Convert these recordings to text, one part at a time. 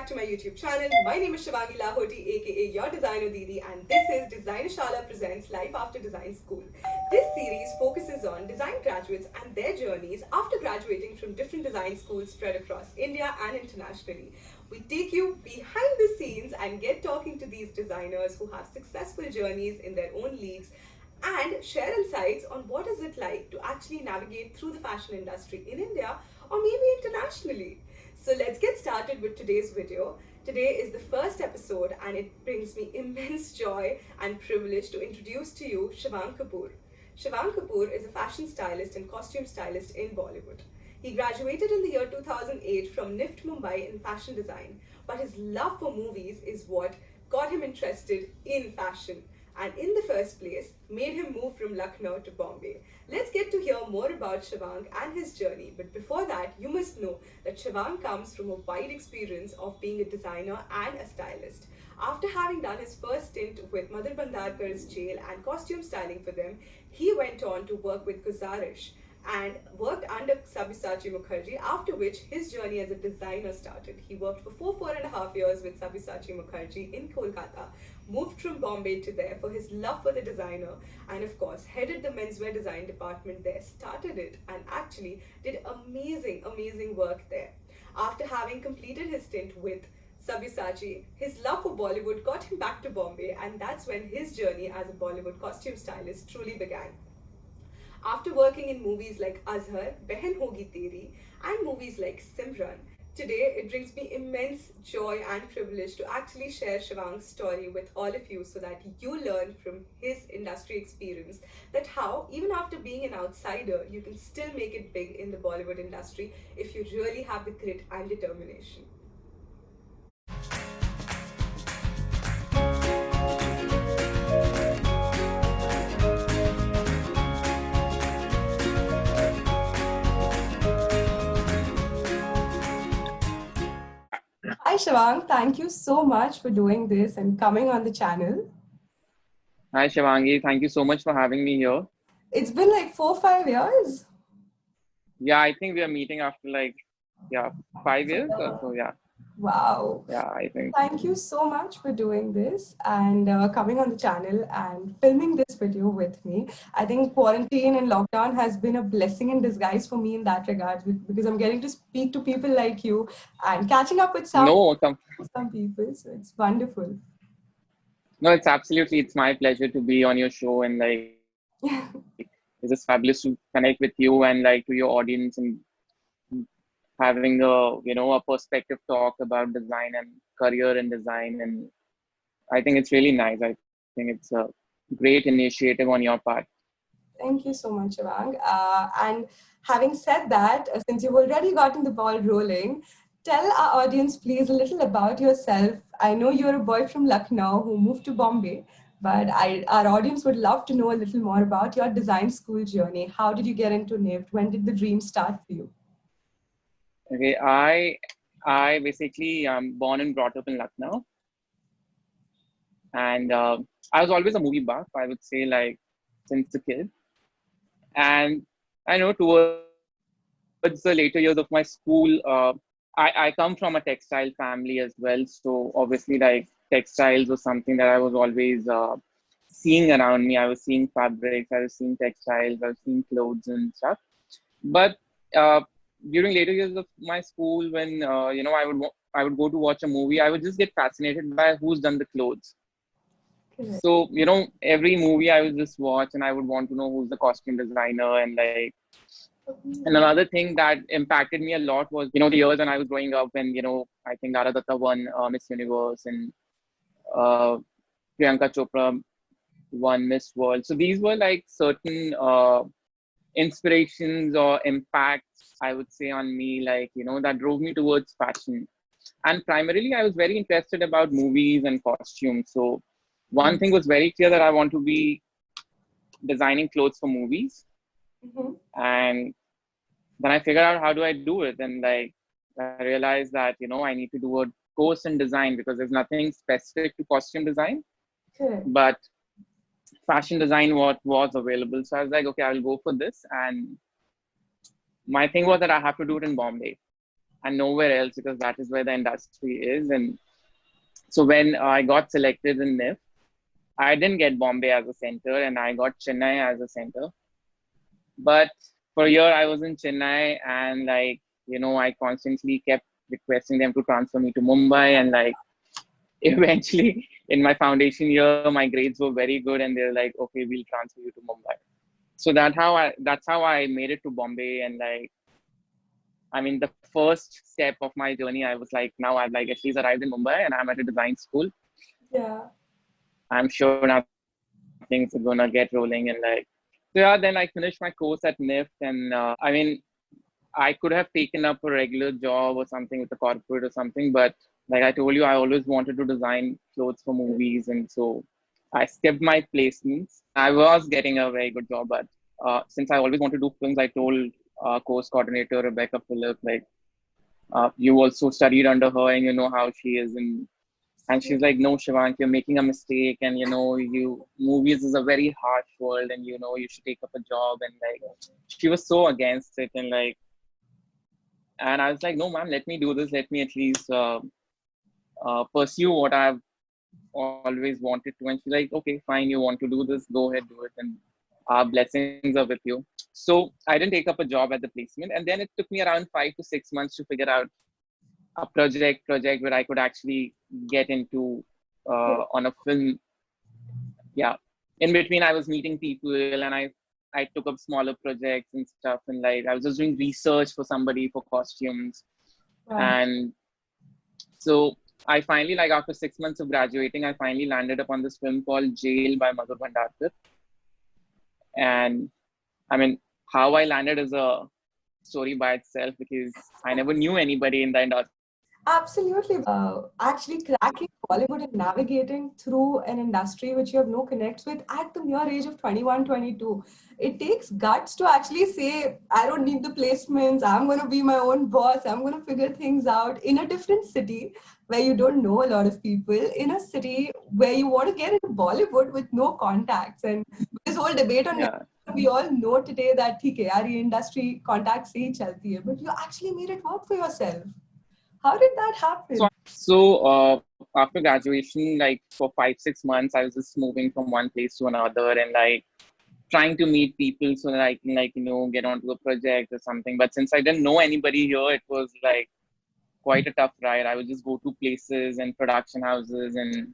back to my YouTube channel. My name is Shivangi aka your Designer Didi, and this is Designershala presents Life After Design School. This series focuses on design graduates and their journeys after graduating from different design schools spread across India and internationally. We take you behind the scenes and get talking to these designers who have successful journeys in their own leagues and share insights on what is it like to actually navigate through the fashion industry in India or maybe internationally. So let's get started with today's video. Today is the first episode and it brings me immense joy and privilege to introduce to you Shivank Kapoor. Shivank Kapoor is a fashion stylist and costume stylist in Bollywood. He graduated in the year 2008 from NIFT Mumbai in fashion design, but his love for movies is what got him interested in fashion and in the first place made him move from Lucknow to Bombay. Let's get to hear more about Shivank and his journey, but before that, you must know that Shivank comes from a wide experience of being a designer and a stylist. After having done his first stint with Madhur Bhandarkar's jail and costume styling for them, he went on to work with Guzaarish and worked under Sabyasachi Mukherjee, after which his journey as a designer started. He worked for four and a half years with Sabyasachi Mukherjee in Kolkata, moved from Bombay to there for his love for the designer, and of course headed the menswear design department there, started it, and actually did amazing work there. After having completed his stint with Sabyasachi, his love for Bollywood got him back to Bombay, and that's when his journey as a Bollywood costume stylist truly began. After working in movies like Azhar, Behen Hogi Teri, and movies like Simran, today it brings me immense joy and privilege to actually share Shivank's story with all of you so that you learn from his industry experience that how, even after being an outsider, you can still make it big in the Bollywood industry if you really have the grit and determination. Hi Shivank, thank you so much for doing this and coming on the channel. Hi Shivangi, thank you so much for having me here. It's been like 4-5 years. Yeah, I think we are meeting after 5 years or so. Yeah. Wow. Yeah, I think. Thank you so much for doing this and coming on the channel and filming this video with me. I think quarantine and lockdown has been a blessing in disguise for me in that regard because I'm getting to speak to people like you and catching up with some people. So it's wonderful. No, it's my pleasure to be on your show and it's just fabulous to connect with you and to your audience and having a perspective talk about design and career in design, and I think it's really nice. I think it's a great initiative on your part. Thank you so much, Shivank. And having said that, since you've already gotten the ball rolling, tell our audience please a little about yourself. I know you're a boy from Lucknow who moved to Bombay, but our audience would love to know a little more about your design school journey. How did you get into NIFT? When did the dream start for you? Okay, I basically born and brought up in Lucknow, and I was always a movie buff, I would say, since a kid. And I know towards the later years of my school, I come from a textile family as well. So obviously, textiles was something that I was always seeing around me. I was seeing fabrics, I was seeing textiles, I was seeing clothes and stuff. But during later years of my school, when I would go to watch a movie, I would just get fascinated by who's done the clothes. Correct. So every movie I would just watch, and I would want to know who's the costume designer. And another thing that impacted me a lot was the years when I was growing up, when I think Lara Datta won Miss Universe, and Priyanka Chopra won Miss World. So these were certain inspirations or impacts, I would say, on me, that drove me towards fashion. And primarily I was very interested about movies and costumes. So one thing was very clear, that I want to be designing clothes for movies. Mm-hmm. And then I figured out how do I do it, and I realized that I need to do a course in design, because there's nothing specific to costume design. Correct. But fashion design what was available. So I was like, okay, I will go for this. And my thing was that I have to do it in Bombay. and nowhere else, because that is where the industry is. And so when I got selected in NIFT, I didn't get Bombay as a center, and I got Chennai as a center. But for a year, I was in Chennai, and like, I constantly kept requesting them to transfer me to Mumbai. And like, eventually, in my foundation year, my grades were very good, and they're like, okay, we'll transfer you to Mumbai. So that's how I made it to Bombay. And like, I mean, the first step of my journey, I was like, now I've like at least arrived in Mumbai, and I'm at a design school. Yeah. I'm sure now things are gonna get rolling. And like, so yeah, then I finished my course at NIFT. And I mean, I could have taken up a regular job or something with the corporate or something, but like I told you, I always wanted to design clothes for movies, and so I skipped my placements. I was getting a very good job, but since I always wanted to do films, I told course coordinator Rebecca Phillip, like, you also studied under her, and you know how she is. And she's like, no, Shivank, you're making a mistake, and you movies is a very harsh world, and you should take up a job. And like, she was so against it. And like, and I was like, no, ma'am, let me do this. Let me at least pursue what I've always wanted to. And she's like, okay, fine, you want to do this, go ahead, do it. And our blessings are with you. So I didn't take up a job at the placement. And then it took me around 5 to 6 months to figure out a project where I could actually get into on a film. Yeah. In between, I was meeting people, and I took up smaller projects and stuff. And like, I was just doing research for somebody for costumes. Right. And so I finally, like after 6 months of graduating, I finally landed upon this film called Jail by Madhur Bhandarkar. And I mean, how I landed is a story by itself, because I never knew anybody in the industry. Absolutely. Actually cracking Bollywood and navigating through an industry which you have no connects with at the mere age of 21, 22. It takes guts to actually say, I don't need the placements. I'm going to be my own boss. I'm going to figure things out in a different city where you don't know a lot of people, in a city where you want to get into Bollywood with no contacts. And this whole debate on Yeah. we all know today that ठीक है यार ये industry contacts से ही चलती है, but you actually made it work for yourself. How did that happen? So after graduation, like for 5 6 months, I was just moving from one place to another, and like trying to meet people so that I can like get onto a project or something. But since I didn't know anybody here, it was like quite a tough ride. I would just go to places and production houses, and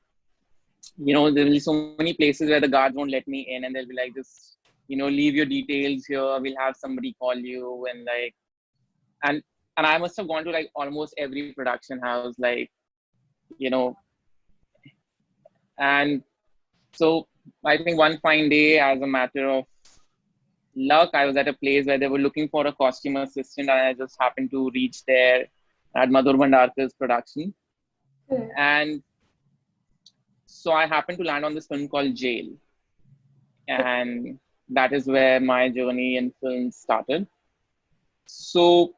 there will be so many places where the guards won't let me in, and they'll be like, just leave your details here. We'll have somebody call you. And like, and I must have gone to like almost every production house, like you know, and so I think one fine day, as a matter of luck, I was at a place where they were looking for a costume assistant, and I just happened to reach there at Madhur Bhandarkar's production. Correct. And so I happened to land on this film called Jail. And that is where my journey in film started. So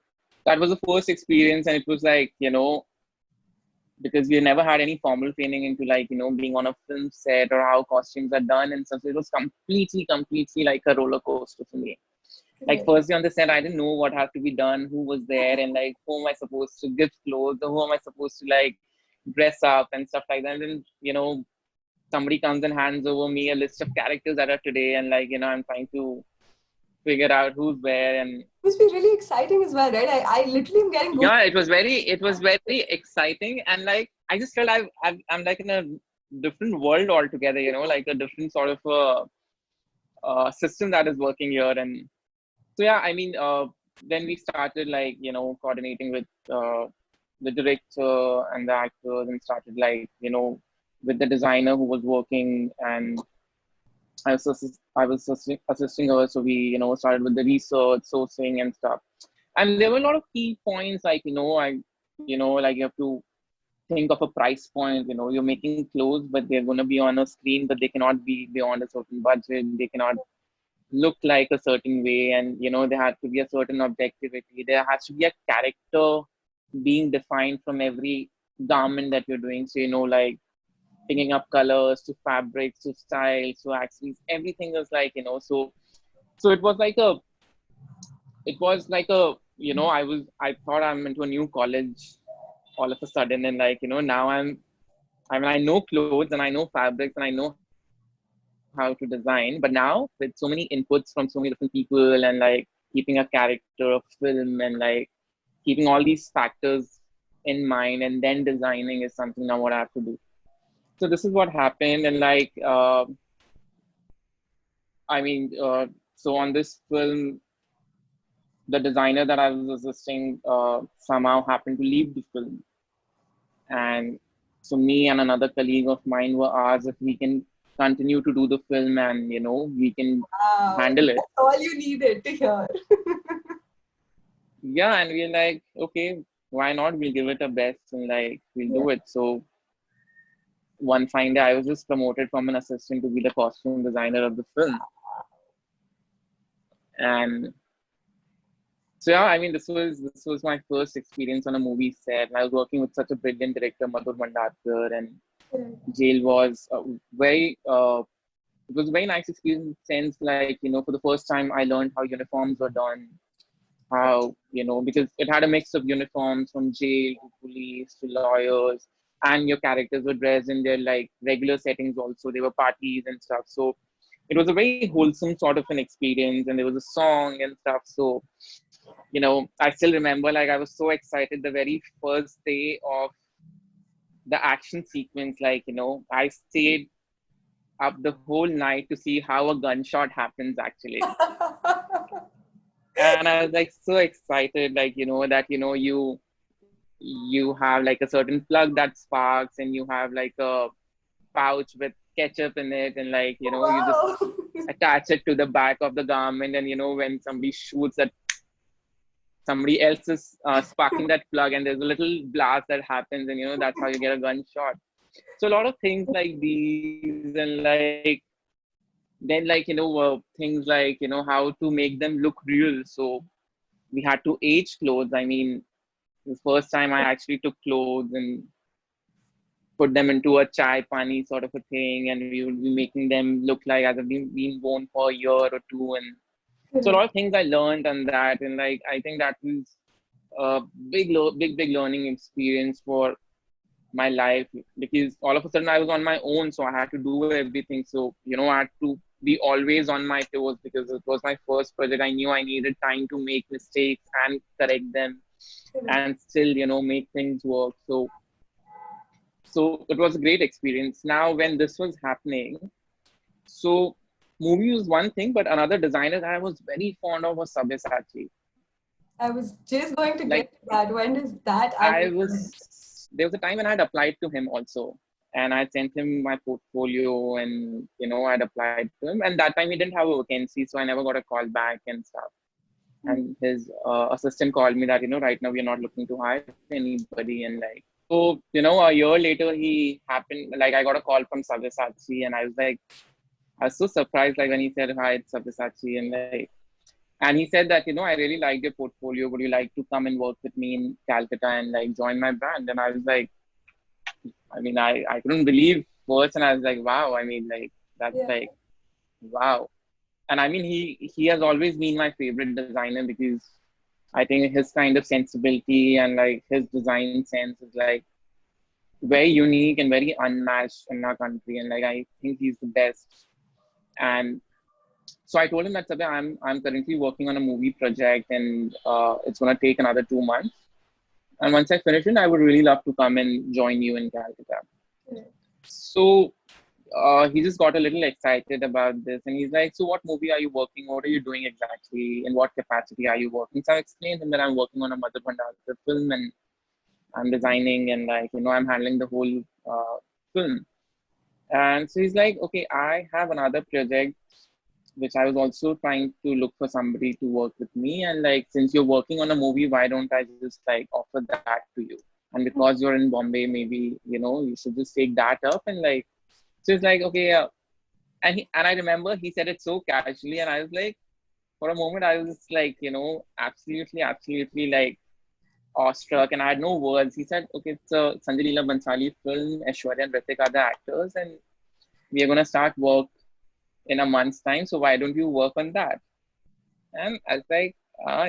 that was the first experience, and it was like, because we never had any formal training into like, being on a film set or how costumes are done and stuff. So it was completely like a roller coaster for me. Like first day on the set, I didn't know what had to be done, who was there, and like who am I supposed to give clothes, or who am I supposed to like dress up and stuff like that. And then, somebody comes and hands over me a list of characters that are today, and like, I'm trying to figure out who's where. And It must be really exciting as well, right? I literally am getting goosebumps. yeah, it was very exciting. And like, I just felt I'm like in a different world altogether, like a different sort of system that is working here. And so yeah, I mean, then we started like coordinating with the director and the actors, and started like with the designer who was working. And I was assisting her. So we started with the research, sourcing, and stuff. And there were a lot of key points, like like you have to think of a price point. You're making clothes, but they're going to be on a screen, but they cannot be beyond a certain budget. They cannot look like a certain way, and there has to be a certain objectivity. There has to be a character being defined from every garment that you're doing. So like picking up colors to fabrics to styles to accessories, everything is like so it was like a I thought I'm into a new college all of a sudden, and like, now I mean, I know clothes and I know fabrics and I know how to design, but now with so many inputs from so many different people and like keeping a character of film and like keeping all these factors in mind and then designing is something now what I have to do. So this is what happened, and like, I mean, so on this film, the designer that I was assisting somehow happened to leave the film, and so me and another colleague of mine were asked if we can continue to do the film and we can Wow, handle it. that's all you needed to hear. Yeah, and we're like, okay, why not? We'll give it a best and like we'll Yeah. do it. So one fine day, I was just promoted from an assistant to be the costume designer of the film, and so yeah, I mean, this was my first experience on a movie set. I was working with such a brilliant director, Madhur, and Jail was very it was a very nice experience in the sense like for the first time I learned how uniforms were done, how because it had a mix of uniforms from jail to police to lawyers, and your characters were dressed in their like regular settings also. They were parties and stuff, so it was a very wholesome sort of an experience, and there was a song and stuff. So I still remember, like, I was so excited the very first day of the action sequence. Like, I stayed up the whole night to see how a gunshot happens actually. And I was like so excited, like, that, you have like a certain plug that sparks, and you have like a pouch with ketchup in it, and like, you just Wow. attach it to the back of the garment, and when somebody shoots at somebody else is sparking that plug, and there's a little blast that happens, and that's how you get a gunshot. So a lot of things like these, and like then like things like how to make them look real. So we had to age clothes. I mean, the first time I actually took clothes and put them into a chai pani sort of a thing, and we would be making them look like as if been worn for a year or two. And so a lot of things I learned on that, and like I think that was a big learning experience for my life, because all of a sudden I was on my own, so I had to do everything. So I had to be always on my toes because it was my first project. I knew I needed time to make mistakes and correct them and still make things work. So it was a great experience. Now when this was happening, so movie was one thing, but another designer that I was very fond of was Sabyasachi. I was just going to Like, get to that. When is that? I I will. was there was a time when I'd applied to him also, and I sent him my portfolio, and I'd applied to him, and that time he didn't have a vacancy, so I never got a call back and stuff. And his assistant called me that right now we're not looking to hire anybody, and like, so a year later he happened, like, I got a call from Sabyasachi, and I was so surprised, like, when he said, hi, it's Sabyasachi, and he said that, I really liked your portfolio. Would you like to come and work with me in Calcutta and like join my brand? And I was like, I mean, I couldn't believe first, and I was like, wow. I mean, like, that's Yeah. like, wow. And I mean, he has always been my favorite designer, because I think his kind of sensibility and like his design sense is like very unique and very unmatched in our country. And like, I think he's the best. And so I told him that, Sabya, I'm currently working on a movie project, and it's gonna take another 2 months. And once I finish it, I would really love to come and join you in Calcutta. So he just got a little excited about this, and he's like, "So what movie are you working? What are you doing exactly? In what capacity are you working?" So I explained to him that I'm working on a Madhur Bhandarkar film, and I'm designing, and like I'm handling the whole film. And so he's like, "Okay, I have another project which I was also trying to look for somebody to work with me. And like, since you're working on a movie, why don't I just like offer that to you? And because you're in Bombay, maybe, you should just take that up." And like, so it's like, okay, and I remember he said it so casually. And I was like, for a moment, I was just like, absolutely like awestruck. And I had no words. He said, okay, it's a Sanjay Leela Bhansali film. Aishwarya and Hrithik are the actors. And we are going to start work in a month's time. So why don't you work on that? And I was like,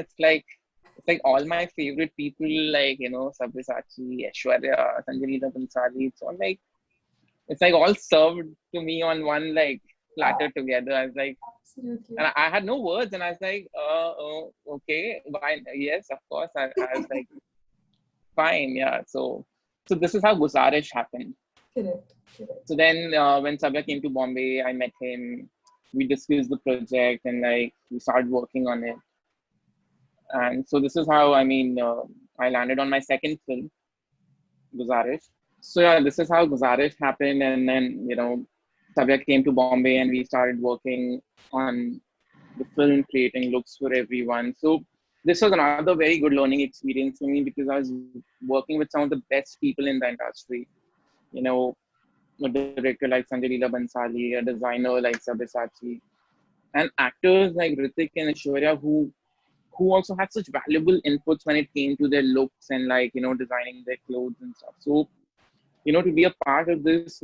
it's like it's like all my favorite people, like, Sabyasachi, Aishwarya, Sanjay Leela Bhansali, it's like all served to me on one like Yeah, platter together. I was like, absolutely. and I had no words, and I was like, oh, okay, fine, yes, of course. I was like, fine, yeah. So this is how Guzaarish happened. Correct. Correct. So then when Sabya came to Bombay, I met him. We discussed the project, and like we started working on it. And so this is how I landed on my second film, Guzaarish. So yeah, this is how Guzaarish happened, and then Sabya came to Bombay, and we started working on the film, creating looks for everyone. So this was another very good learning experience for me because I was working with some of the best people in the industry. You know, a director like Sanjay Leela Bhansali, a designer like Sabyasachi, and actors like Hrithik and Aishwarya who also had such valuable inputs when it came to their looks and like designing their clothes and stuff. So to be a part of this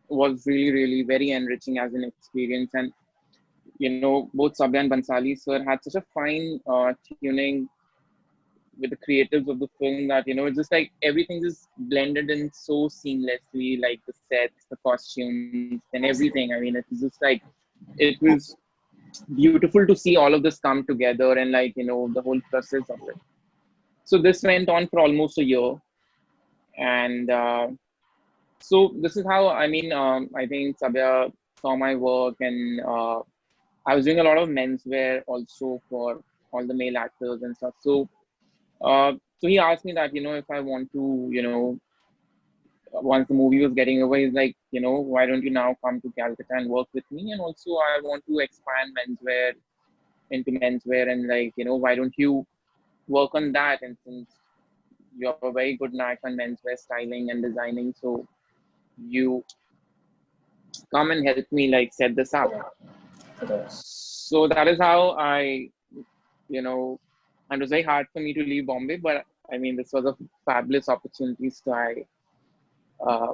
was really really very enriching as an experience. And both Sabya and Bansali sir had such a fine tuning with the creatives of the film that it's just like everything just blended in so seamlessly, like the sets, the costumes, and everything. I mean, it was just like it was beautiful to see all of this come together and like the whole process of it. So this went on for almost a year, and so this is how I think Sabya saw my work, and I was doing a lot of menswear also for all the male actors and stuff. So he asked me that if I want to once the movie was getting over, he's like, why don't you now come to Calcutta and work with me? And also I want to expand menswear into menswear, and like why don't you work on that? And since you have a very good knack on menswear styling and designing, so you come and help me like set this up. Correct. Correct. So that is how you know and it was very hard for me to leave Bombay, but I mean this was a fabulous opportunity. So I uh,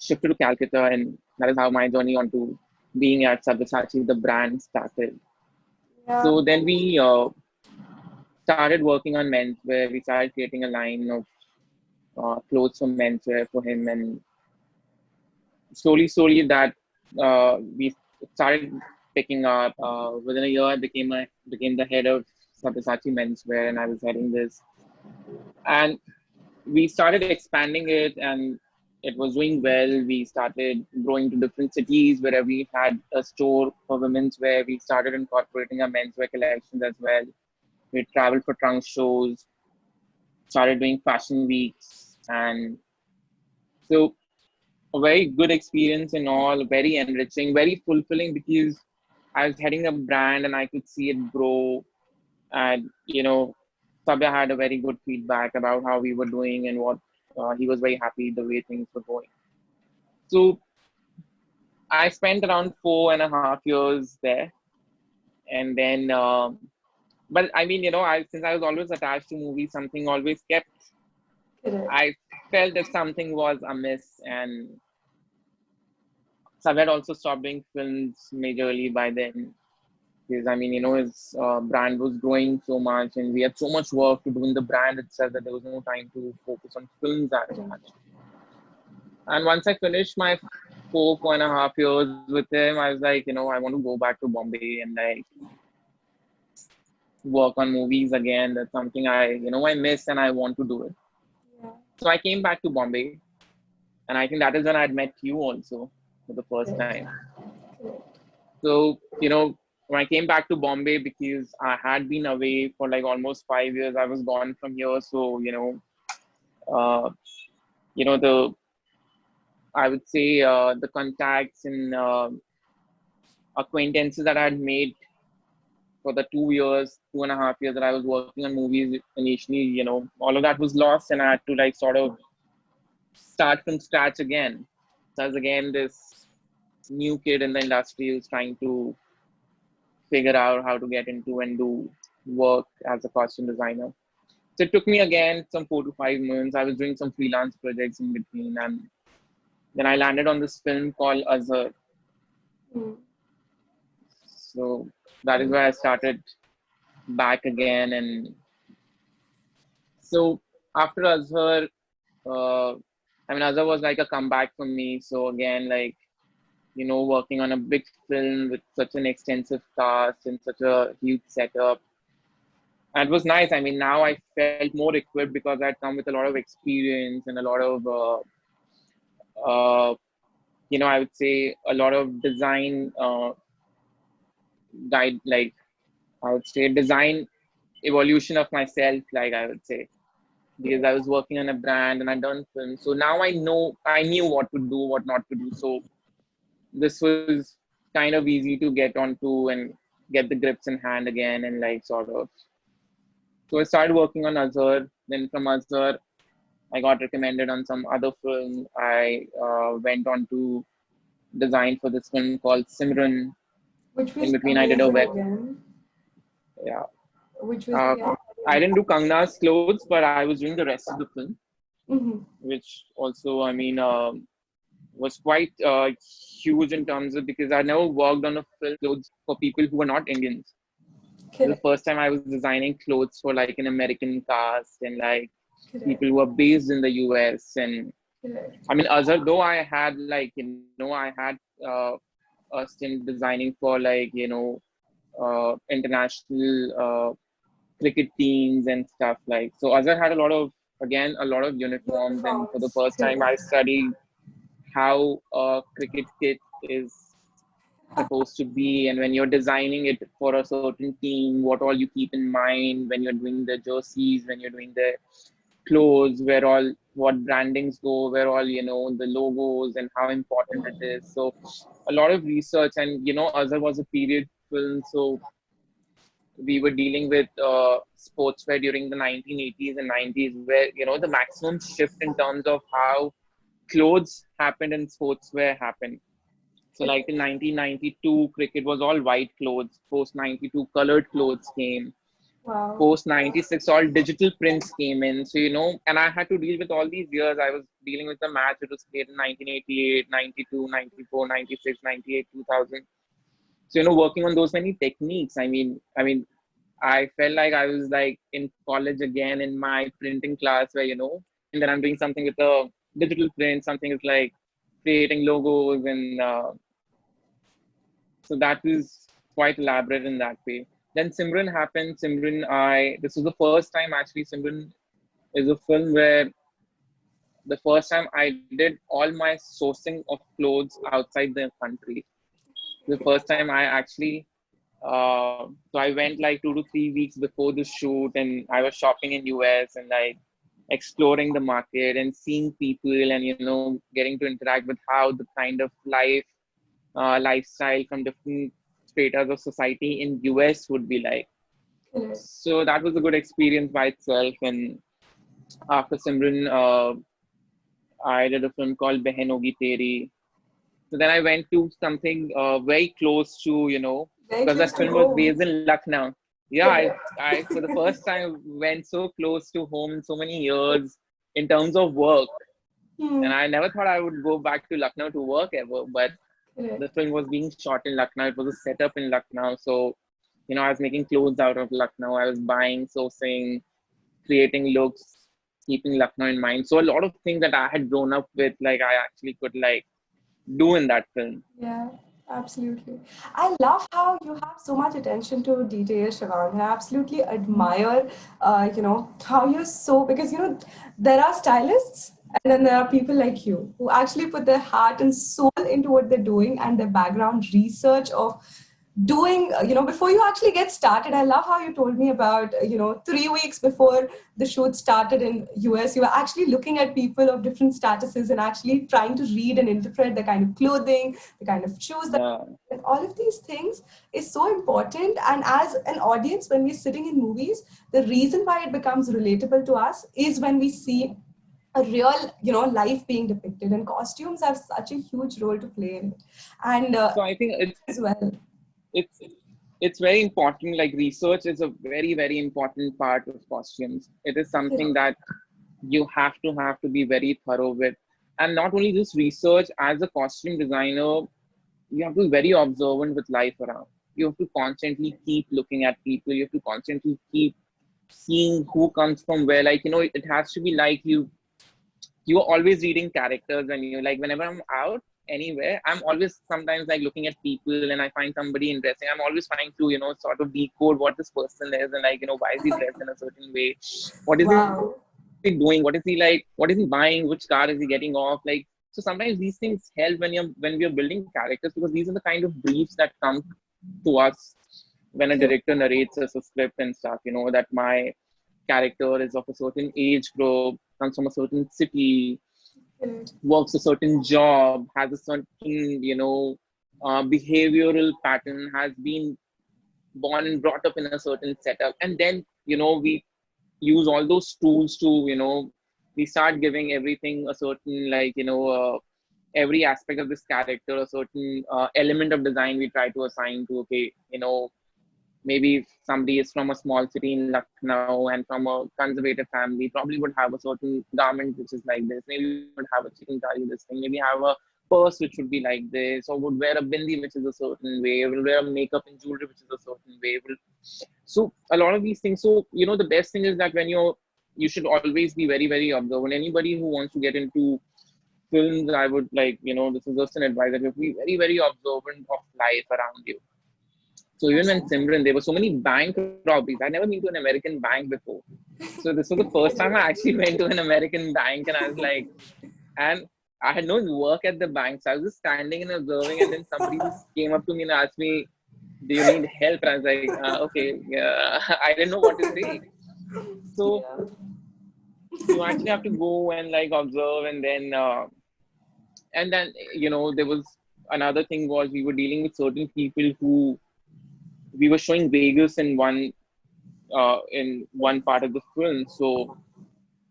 shifted to Calcutta, and that is how my journey onto being at Sabyasachi, the brand, started. Yeah. So then we started working on menswear. We started creating a line of clothes for menswear for him, and slowly that we started picking up. Within a year, I became the head of Sabyasachi Menswear, and I was heading this. And we started expanding it, and it was doing well. We started growing to different cities wherever we had a store for women's wear. We started incorporating our menswear collections as well. We traveled for trunk shows, started doing fashion weeks, and so a very good experience in all, very enriching, very fulfilling because I was heading a brand and I could see it grow. And Sabya had a very good feedback about how we were doing and what he was very happy the way things were going. So I spent around 4.5 years there, and then, but I mean, I since I was always attached to movies, something always kept. Correct. I felt that something was amiss, and Sabya had also stopped doing films majorly by then. Because I mean, his brand was growing so much, and we had so much work to do in the brand itself that there was no time to focus on films as much. Correct. And once I finished my 4.5 years with him, I was like, I want to go back to Bombay and like work on movies again. That's something I miss and I want to do it. Yeah. So I came back to Bombay, and I think that is when I had met you also for the first Correct. time. Correct. So, when I came back to Bombay, because I had been away for like almost 5 years, I was gone from here. So, uh, the I would say the contacts and acquaintances that I had made for the 2 years, 2.5 years that I was working on movies initially, all of that was lost, and I had to like sort of start from scratch again. So I was again this new kid in the industry who's trying to figure out how to get into and do work as a costume designer. So it took me again some 4 to 5 months. I was doing some freelance projects in between, and then I landed on this film called Azhar. Mm. So that is where I started back again. And so after Azhar, Azhar was like a comeback for me. So again, like, working on a big film with such an extensive cast and such a huge setup. And it was nice. I mean, now I felt more equipped because I'd come with a lot of experience and a lot of, I would say a lot of design guide, like I would say design evolution of myself, like I would say, because I was working on a brand and I'd done film. So now I knew what to do, what not to do. So this was kind of easy to get onto and get the grips in hand again and like sort of. So I started working on Azhar. Then from Azhar, I got recommended on some other film. I went on to design for this film called Simran. Which In was between, I did a amazing web. again. Yeah. Which was I didn't do Kangana's clothes, but I was doing the rest of the film, mm-hmm. which also, was quite huge in terms of, because I never worked on a film clothes for people who were not Indians. The Correct. first time I was designing clothes for like an American cast and like Correct. people who are based in the US. And Correct. Azhar, though I had like, I had a stint designing for like, international cricket teams and stuff like. So Azhar had a lot of uniforms. And for the Uniforms. first time, I Correct. studied how a cricket kit is supposed to be, and when you're designing it for a certain team, what all you keep in mind when you're doing the jerseys, when you're doing the clothes, what brandings go, where all the logos and how important it is. So a lot of research. And Azhar was a period film, so we were dealing with sportswear during the 1980s and 90s, where the maximum shift in terms of how clothes happened and sportswear happened. So like in 1992, cricket was all white clothes. Post 92, colored clothes came. Wow. Post 96, all digital prints came in. So, and I had to deal with all these years. I was dealing with the match that was played in 1988, 92, 94, 96, 98, 2000. So, working on those many techniques. I felt like I was like in college again in my printing class where, and then I'm doing something with a digital print, something is like creating logos. And so that was quite elaborate in that way. Then Simran happened. This was the first time actually. Simran is a film where the first time I did all my sourcing of clothes outside the country. The first time I actually, so I went like 2 to 3 weeks before the shoot, and I was shopping in US and like exploring the market and seeing people and getting to interact with how the kind of lifestyle from different stratas of society in US would be like. Correct. So that was a good experience by itself. And after Simran, I did a film called Behen Hogi Teri. So then I went to something very close to, Very because close that to film was home. based in Lucknow. Yeah, Correct. I for the first time went so close to home in so many years in terms of work. Hmm. And I never thought I would go back to Lucknow to work ever, but the Correct. film was being shot in Lucknow. It was a setup in Lucknow. So, I was making clothes out of Lucknow. I was buying, sourcing, creating looks, keeping Lucknow in mind. So a lot of things that I had grown up with, like I actually could like do in that film. Yeah, absolutely. I love how you have so much attention to detail, Shivang. And I absolutely admire, how you're so, because, there are stylists and then there are people like you who actually put their heart and soul into what they're doing and their background research of doing, before you actually get started. I love how you told me about, 3 weeks before the shoot started in US, you were actually looking at people of different statuses and actually trying to read and interpret the kind of clothing, the kind of shoes that, Yeah. and all of these things is so important. And as an audience, when we're sitting in movies, the reason why it becomes relatable to us is when we see a real, life being depicted, and costumes have such a huge role to play in it. And So I think as well. it's it's very important. Like research is a very, very important part of costumes. It is something that you have to be very thorough with. And not only just research, as a costume designer, you have to be very observant with life around. you have to constantly keep looking at people. You have to constantly keep seeing who comes from where. Like, it has to be like you're always reading characters, and you like, whenever I'm out anywhere, I'm always sometimes like looking at people, and I find somebody interesting. I'm always trying to, sort of decode what this person is, and like, why is he dressed in a certain way? What is he Wow. doing? What is he like? What is he buying? Which car is he getting off? Like, so sometimes these things help when we are building characters, because these are the kind of briefs that come to us when a director narrates us a script and stuff, that my character is of a certain age group, comes from a certain city, Correct. works a certain job, has a certain, behavioral pattern, has been born and brought up in a certain setup. And then, we use all those tools to, we start giving everything a certain, like, every aspect of this character, a certain element of design we try to assign to, okay, maybe if somebody is from a small city in Lucknow and from a conservative family, probably would have a certain garment which is like this. Maybe would have a chicken curry, this thing. Maybe have a purse which would be like this, or would wear a bindi which is a certain way, will wear makeup and jewelry which is a certain way. So a lot of these things. So, the best thing is that when you should always be very, very observant. Anybody who wants to get into films, I would like, this is just an advice that you have to be very, very observant of life around you. So even when Simran, there were so many bank robberies. I'd never been to an American bank before. So this was the first time I actually went to an American bank, and I was like, and I had no work at the bank. So I was just standing and observing, and then somebody just came up to me and asked me, "Do you need help?" And I was like, "Okay, yeah." I didn't know what to say. So Yeah. you actually have to go and like observe, and then there was another thing was we were dealing with certain people who we were showing Vegas in one part of the film. So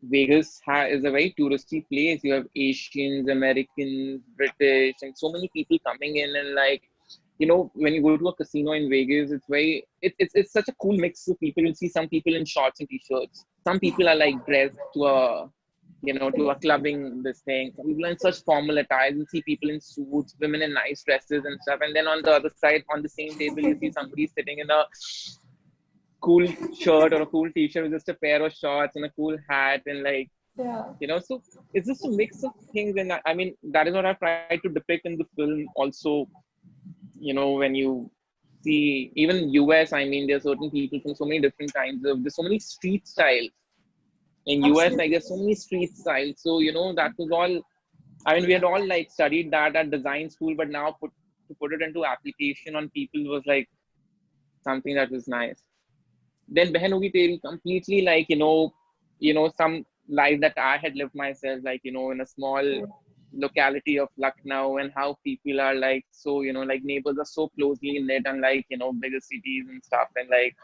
Vegas is a very touristy place. You have Asians, Americans, British, and so many people coming in. And like, when you go to a casino in Vegas, it's such a cool mix of people. You'll see some people in shorts and t-shirts. Some people are like dressed to a clubbing this thing. Some people are in such formal attire. You see people in suits, women in nice dresses and stuff. And then on the other side, on the same table, you see somebody sitting in a cool shirt or a cool t-shirt with just a pair of shorts and a cool hat, and like, Yeah. so it's just a mix of things. And I mean, that is what I've tried to depict in the film also. When you see even US, I mean, there are certain people from so many different kinds of, there's so many street styles in US. I Absolutely. guess so many street styles. So that was all, I mean, we had all like studied that at design school, but now to put it into application on people was like something that was nice. Then Behen Hogi Teri completely like, some life that I had lived myself, like, in a small locality of Lucknow, and how people are like, so, like neighbors are so closely knit, unlike, bigger cities and stuff. And like,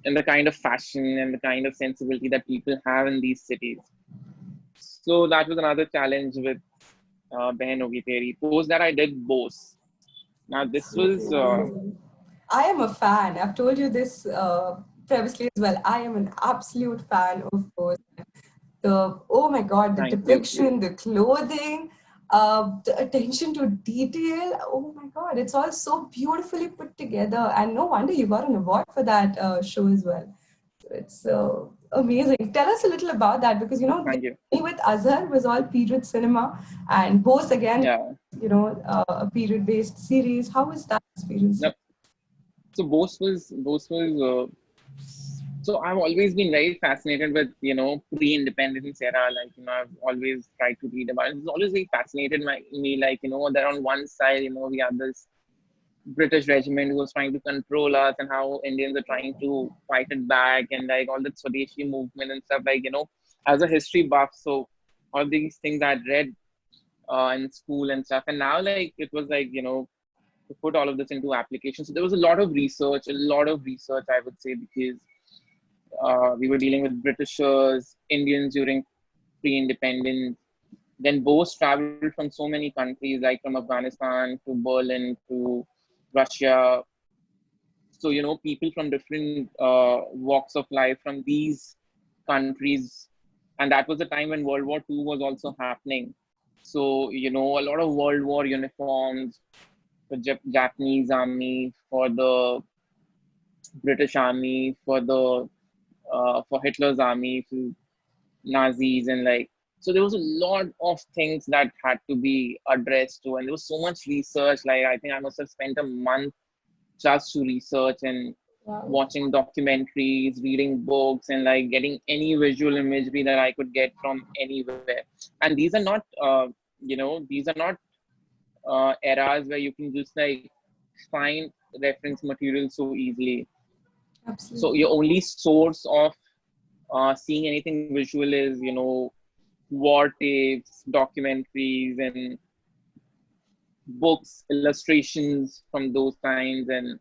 and the kind of fashion and the kind of sensibility that people have in these cities. So that was another challenge with Behen Hogi Teri. Post that I did Bose. Now this Absolutely was, amazing. I am a fan. I've told you this previously as well. I am an absolute fan of those. Oh my God, the thank you. depiction, the clothing, the attention to detail. Oh my God, it's all so beautifully put together. And no wonder you got an award for that show as well. It's amazing. Tell us a little about that, because the Thank you. journey with Azhar was all period cinema, and Bose again, Yeah. a period-based series. How was that experience? No, so Bose was so I've always been very fascinated with pre-independence era. Like I've always tried to read about it. It's always very fascinated me. Like that on one side we have this British regiment who was trying to control us, and how Indians are trying to fight it back, and like all that Swadeshi movement and stuff. Like as a history buff, so all these things I'd read in school and stuff, and now like it was like to put all of this into application. So there was a lot of research, I would say, because we were dealing with Britishers, Indians during pre-independence. Then Bose traveled from so many countries, like from Afghanistan to Berlin to Russia. So, people from different walks of life from these countries. And that was the time when World War II was also happening. So, a lot of World War uniforms, for Japanese army, for the British army, for the for Hitler's army, for Nazis, and like, so there was a lot of things that had to be addressed to, and there was so much research. Like I think I must have spent a month just to research and Wow. watching documentaries, reading books, and like getting any visual imagery that I could get from anywhere. And these are not, these are not eras where you can just like find reference material so easily. So Absolutely. your only source of seeing anything visual is, war tapes, documentaries, and books, illustrations from those times. And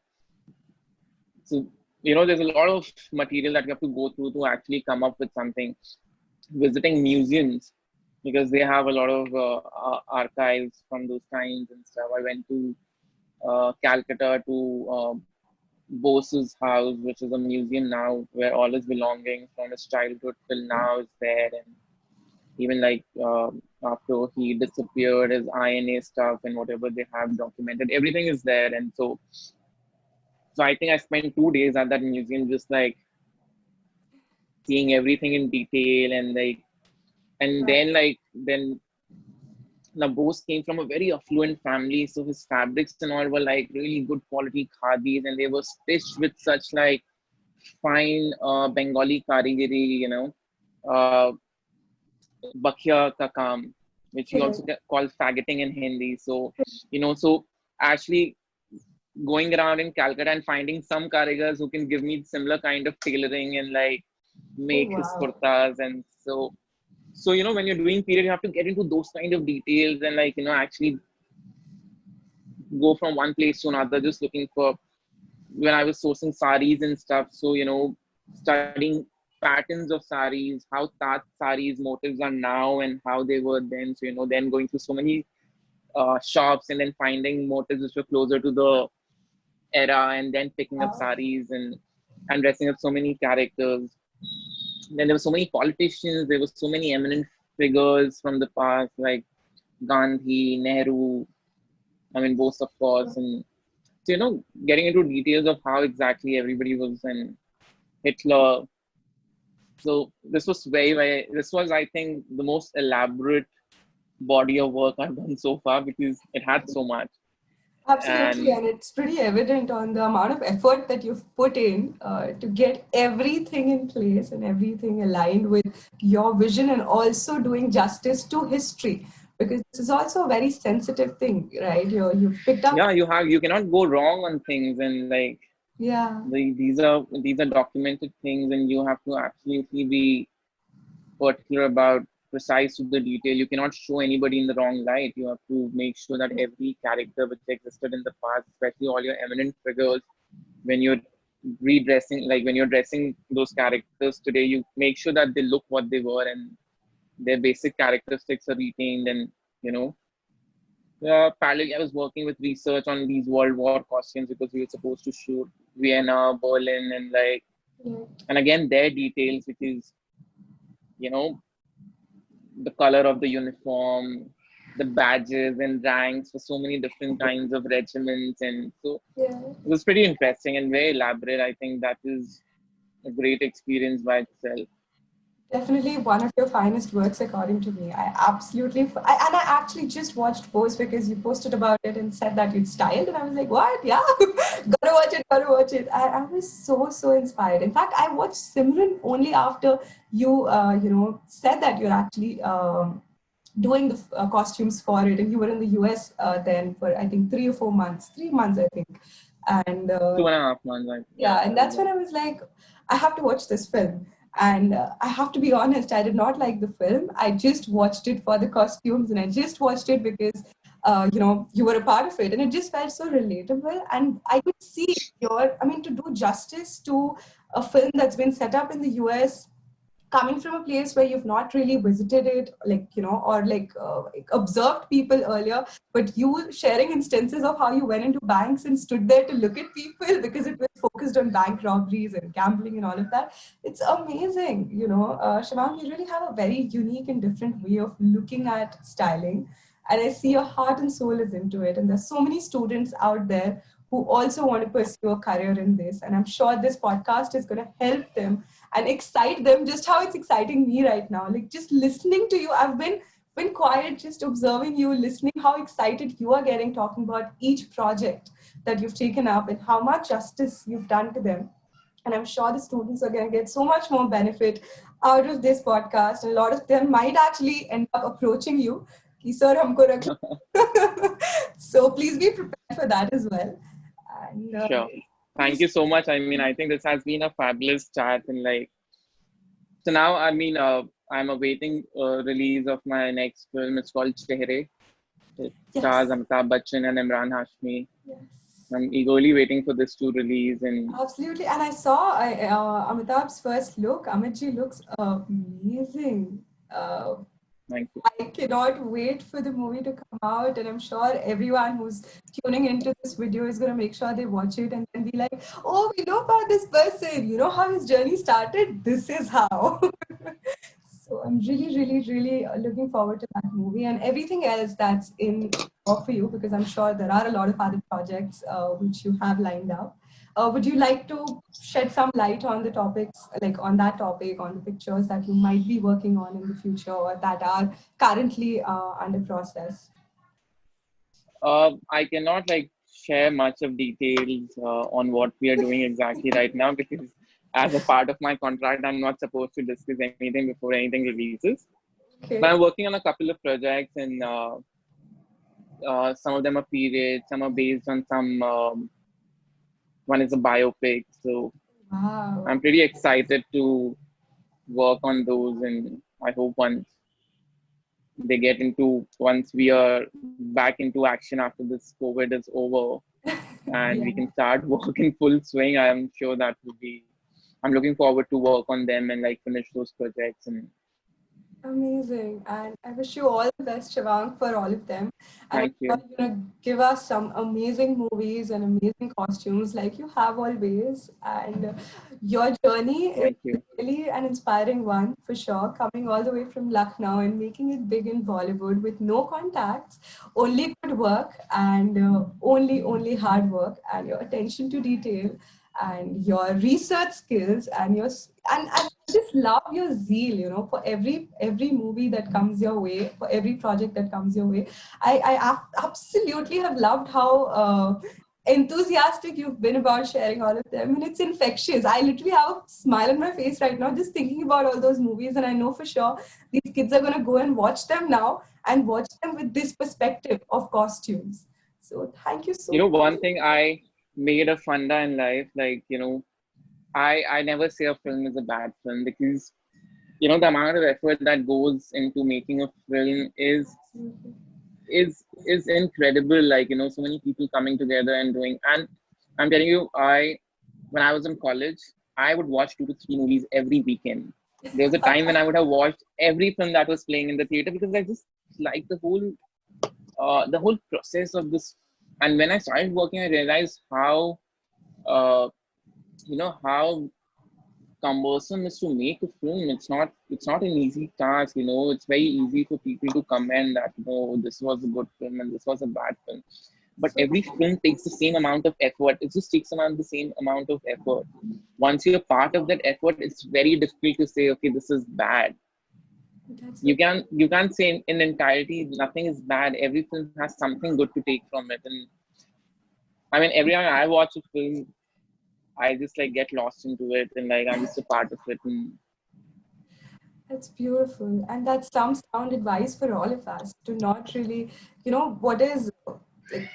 so, there's a lot of material that you have to go through to actually come up with something. Visiting museums, because they have a lot of archives from those times and stuff. I went to Calcutta to Bose's house, which is a museum now where all his belongings from his childhood till now is there. And even like after he disappeared, his INA stuff and whatever they have documented, everything is there. And so I think I spent 2 days at that museum just like seeing everything in detail. And like, and Wow. then the Bose came from a very affluent family, so his fabrics and all were like really good quality khadis, and they were stitched with such like fine Bengali karigiri, uh, bakhya ka kaam, which we also Correct. call faggoting in Hindi. So, so actually going around in Calcutta and finding some karigars who can give me similar kind of tailoring and like Oh, make his wow. kurtas. And so when you're doing period, you have to get into those kind of details and like actually go from one place to another, just looking for, when I was sourcing saris and stuff. So studying patterns of saris, how that saris motives are now and how they were then. So then going through so many shops and then finding motives which were closer to the era, and then picking up Wow. saris and dressing up so many characters. Then there were so many politicians, there were so many eminent figures from the past, like Gandhi, Nehru, I mean, Bose, of course. And so, getting into details of how exactly everybody was, and Hitler. So this was, I think, the most elaborate body of work I've done so far because it had so much. Absolutely, And and it's pretty evident on the amount of effort that you've put in to get everything in place and everything aligned with your vision, and also doing justice to history, because this is also a very sensitive thing, right? You've picked up. yeah, you cannot go wrong on things. And like, Yeah, these are documented things, and you have to absolutely be particular about, precise to the detail. You cannot show anybody in the wrong light. You have to make sure that every character which existed in the past, especially all your eminent figures, when you're redressing, like when you're dressing those characters today, you make sure that they look what they were and their basic characteristics are retained. And you know, parallelly, I was working with research on these World War costumes because we were supposed to shoot Vienna, Berlin, and like, yeah, and again their details, which is you know the color of the uniform, the badges and ranks for so many different kinds of regiments. And so yeah. it was pretty interesting and very elaborate. I think that is a great experience by itself. Definitely one of your finest works, according to me. I absolutely, and I actually just watched Pose because you posted about it and said that you'd styled, and I was like, what? Yeah, gotta watch it, gotta watch it. I was so inspired. In fact, I watched Simran only after you, said that you're actually doing the costumes for it, and you were in the US then for I think 3 or 4 months, 3 months I think, and 2.5 months, yeah, yeah, and I was that's when there. I was like, I have to watch this film. And I have to be honest, I did not like the film. I just watched it for the costumes, and I just watched it because, you were a part of it, and it just felt so relatable. And I could see to do justice to a film that's been set up in the US, coming from a place where you've not really visited it, or observed people earlier, but you sharing instances of how you went into banks and stood there to look at people because it was focused on bank robberies and gambling and all of that. It's amazing, Shivang, you really have a very unique and different way of looking at styling. and I see your heart and soul is into it. And there's so many students out there who also want to pursue a career in this. And I'm sure this podcast is going to help them and excite them just how it's exciting me right now. Like just listening to you, I've been quiet, just observing you, listening how excited you are getting, talking about each project that you've taken up and how much justice you've done to them. And I'm sure the students are going to get so much more benefit out of this podcast. And a lot of them might actually end up approaching you. Ki, sir, humko rakh lo." So please be prepared for that as well. And Sure. Thank you so much. I mean, I think this has been a fabulous chat, and like, so now, I mean, I'm awaiting release of my next film. It's called Chehre. It stars yes, Amitabh Bachchan and Imran Hashmi. yes. I'm eagerly waiting for this to release, and Absolutely. And I saw Amitabh's first look. Amitji looks amazing. Uh, thank you. I cannot wait for the movie to come out, and I'm sure everyone who's tuning into this video is going to make sure they watch it and then be like, "Oh, we know about this person. You know how his journey started? This is how." So I'm really, really, really looking forward to that movie and everything else that's in store for you, because I'm sure there are a lot of other projects which you have lined up. Would you like to shed some light on the topics, like on that topic, on the pictures that you might be working on in the future or that are currently under process? I cannot like share much of details on what we are doing exactly right now because, as a part of my contract, I'm not supposed to discuss anything before anything releases. But Okay. I'm working on a couple of projects, and some of them are period, some are based on some. One is a biopic, so Wow. I'm pretty excited to work on those, and I hope once we are back into action after this COVID is over, and Yeah. we can start work in full swing. I'm sure that will be. I'm looking forward to work on them and like finish those projects. And Amazing. And I wish you all the best, Shivank, for all of them. And I'm thank you, sure you're going to give us some amazing movies and amazing costumes like you have always. And your journey is thank you. really an inspiring one for sure, coming all the way from Lucknow and making it big in Bollywood with no contacts, only good work and only hard work and your attention to detail and your research skills and and I just love your zeal, for every movie that comes your way, for every project that comes your way. Absolutely have loved how enthusiastic you've been about sharing all of them, and it's infectious. I literally have a smile on my face right now just thinking about all those movies, and I know for sure these kids are going to go and watch them now and watch them with this perspective of costumes. So thank you so One thing I made a funda in life, like I never say a film is a bad film because the amount of effort that goes into making a film much. is incredible. Like so many people coming together and doing. And I'm telling you, when I was in college, I would watch 2 to 3 movies every weekend. There was a time when I would have watched every film that was playing in the theater because I just like the whole process of this. And when I started working, I realized uh, how cumbersome is to make a film. It's not an easy task. It's very easy for people to comment that this was a good film and this was a bad film. But So every film takes the same amount of effort. It just takes around the same amount of effort. Once you're part of that effort, it's very difficult to say, okay, this is bad. that's You can't say in entirety nothing is bad. Every film has something good to take from it. And I mean, every time I watch a film, I just like get lost into it and like I'm just a part of it. And That's beautiful. And that's some sound advice for all of us to not really, what is like,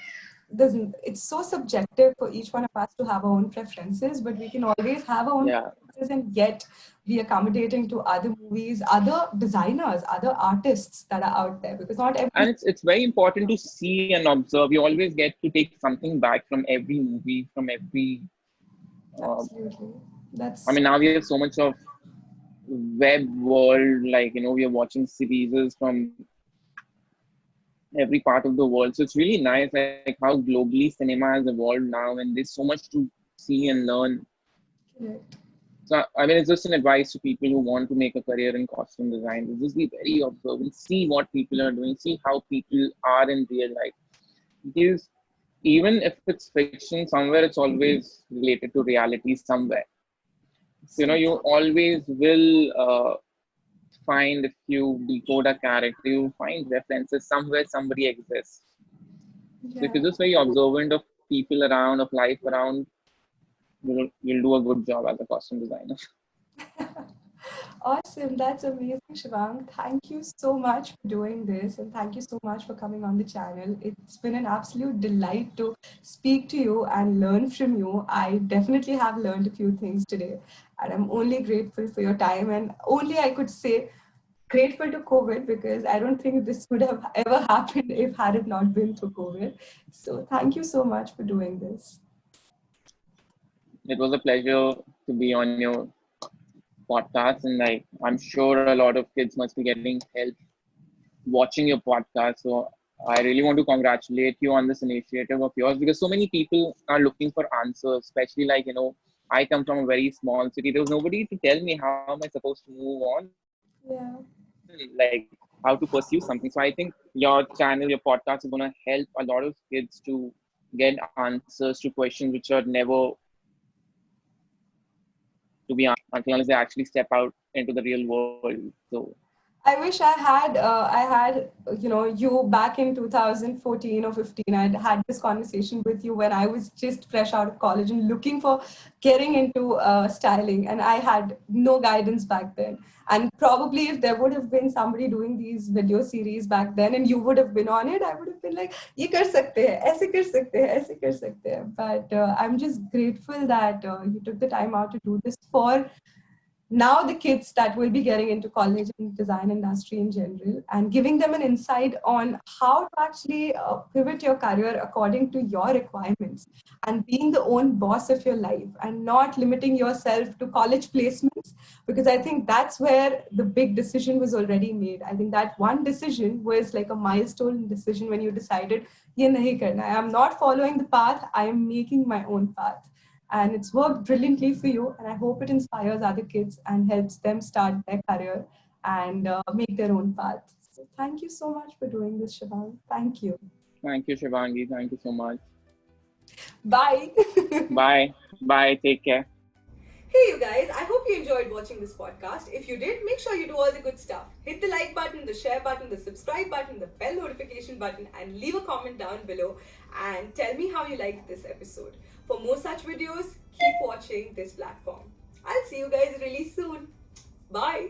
doesn't, it's so subjective for each one of us to have our own preferences, but we can always have our own yeah, preferences and yet be accommodating to other movies, other designers, other artists that are out there, because not every, and it's very important to see and observe. You always get to take something back from every movie, from every. absolutely. I That's mean, now we have so much of web world. Like we are watching series from every part of the world. So it's really nice, like how globally cinema has evolved now, and there's so much to see and learn. correct. So, I mean, it's just an advice to people who want to make a career in costume design. Just be very observant, see what people are doing, see how people are in real life. Because even if it's fiction, somewhere it's always related to reality somewhere. So, So you always will find, if you decode a character, you find references somewhere somebody exists. So if yeah. you're just very observant of people around, of life around, you'll do a good job as a costume designer. Awesome. That's amazing, Shivang. Thank you so much for doing this and thank you so much for coming on the channel. It's been an absolute delight to speak to you and learn from you. I definitely have learned a few things today and I'm only grateful for your time and only I could say grateful to COVID because I don't think this would have ever happened if had it not been for COVID. So thank you so much for doing this. It was a pleasure to be on your podcast, and like I'm sure a lot of kids must be getting help watching your podcast. So I really want to congratulate you on this initiative of yours because so many people are looking for answers, especially I come from a very small city. There was nobody to tell me how am I supposed to move on, Yeah. like how to pursue something. So I think your channel, your podcast is going to help a lot of kids to get answers to questions which are never to be answered until unless they actually step out into the real world. So I wish I had, you back in 2014 or 15. I'd had this conversation with you when I was just fresh out of college and looking for getting into styling, and I had no guidance back then. And probably if there would have been somebody doing these video series back then, and you would have been on it, I would have been like, "ये कर सकते हैं, ऐसे कर सकते हैं, ऐसे कर सकते हैं." But I'm just grateful that you took the time out to do this for now the kids that will be getting into college and design industry in general and giving them an insight on how to actually pivot your career according to your requirements and being the own boss of your life and not limiting yourself to college placements, because I think that's where the big decision was already made. I think that one decision was like a milestone decision when you decided ye nahi karna hai. I'm not following the path, I am making my own path, and it's worked brilliantly for you, and I hope it inspires other kids and helps them start their career and make their own path. So thank you so much for doing this, Shivank. Thank you. thank you, Shivangi. Thank you so much. Bye. Bye. Bye. Take care. Hey, you guys, I hope you enjoyed watching this podcast. If you did, make sure you do all the good stuff. Hit the like button, the share button, the subscribe button, the bell notification button, and leave a comment down below and tell me how you liked this episode. For more such videos, keep watching this platform. I'll see you guys really soon. Bye.